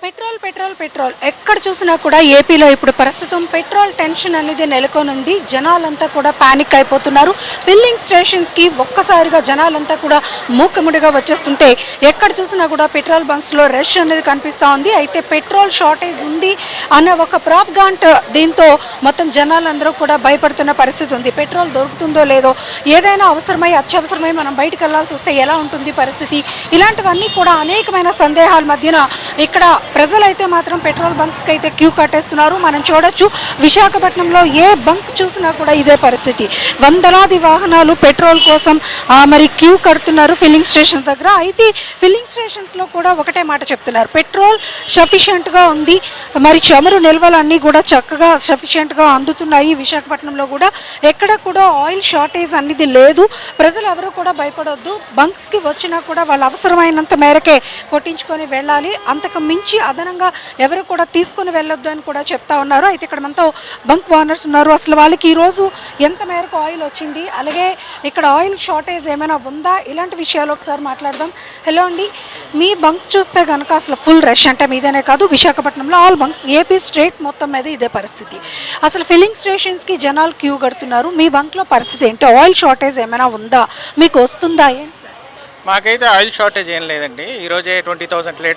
Petrol petrol petrol ఎక్కడ చూసినా కూడా ఏపీలో ఇప్పుడు ప్రస్తుతం పెట్రోల్ టెన్షన్ అనేది నెలకొనుంది. జనాలంతా కూడా పానిక్ అయిపోతున్నారు. ఫిల్లింగ్ స్టేషన్స్కి ఒక్కసారిగా జనాలంతా కూడా మూకముడిగా వచ్చేస్తుంటే ఎక్కడ చూసినా కూడా పెట్రోల్ బంక్స్లో రష్ అనేది కనిపిస్తూ ఉంది. అయితే పెట్రోల్ షార్టేజ్ ఉంది అన్న ఒక ప్రాప్గాంట్ దీంతో మొత్తం జనాలందరూ కూడా భయపడుతున్న పరిస్థితి ఉంది. పెట్రోల్ దొరుకుతుందో లేదో, ఏదైనా అవసరమై అత్యవసరమై మనం బయటకు వెళ్లాల్సి వస్తే ఎలా ఉంటుంది పరిస్థితి, ఇలాంటివన్నీ కూడా అనేకమైన సందేహాల మధ్యన ఇక్కడ ప్రజలైతే మాత్రం పెట్రోల్ బంక్స్కి అయితే క్యూ కట్టేస్తున్నారు. మనం చూడొచ్చు, విశాఖపట్నంలో ఏ బంక్ చూసినా కూడా ఇదే పరిస్థితి. వందలాది వాహనాలు పెట్రోల్ కోసం మరి క్యూ కడుతున్నారు ఫిల్లింగ్ స్టేషన్ దగ్గర. అయితే ఫిల్లింగ్ స్టేషన్స్లో కూడా ఒకటే మాట చెప్తున్నారు, పెట్రోల్ సఫిషియెంట్గా ఉంది, మరి చమురు నిల్వలు అన్నీ కూడా చక్కగా సఫిషియెంట్గా అందుతున్నాయి. విశాఖపట్నంలో కూడా ఎక్కడ కూడా ఆయిల్ షార్టేజ్ అనేది లేదు. ప్రజలు ఎవరు కూడా భయపడొద్దు, బంక్స్కి వచ్చినా కూడా వాళ్ళు అవసరమైనంత మేరకే కొట్టించుకొని వెళ్ళాలి, అంతకు మించి అదనంగా ఎవరు కూడా తీసుకొని వెళ్ళొద్దు అని కూడా చెప్తా ఉన్నారు. అయితే ఇక్కడ మనతో బంక్ ఓనర్స్ ఉన్నారు. అసలు వాళ్ళకి ఈరోజు ఎంత మేరకు ఆయిల్ వచ్చింది, అలాగే ఇక్కడ ఆయిల్ షార్టేజ్ ఏమైనా ఉందా, ఇలాంటి విషయాలు ఒకసారి మాట్లాడదాం. హలో అండి, మీ బంక్ చూస్తే కనుక అసలు ఫుల్ రష్, అంటే మీదనే కాదు విశాఖపట్నంలో ఆల్ బంక్స్ ఏపీ స్టేట్ మొత్తం మీద ఇదే పరిస్థితి. అసలు ఫిల్లింగ్ స్టేషన్స్కి జనాలు క్యూ కడుతున్నారు. మీ బంక్లో పరిస్థితి ఏంటి, ఆయిల్ షార్టేజ్ ఏమైనా ఉందా, మీకు వస్తుందా ఏంటి? మాకైతే ఆయిల్ షార్టేజ్ ఏం లేదండి. ఈరోజే 20,000 లీటర్స్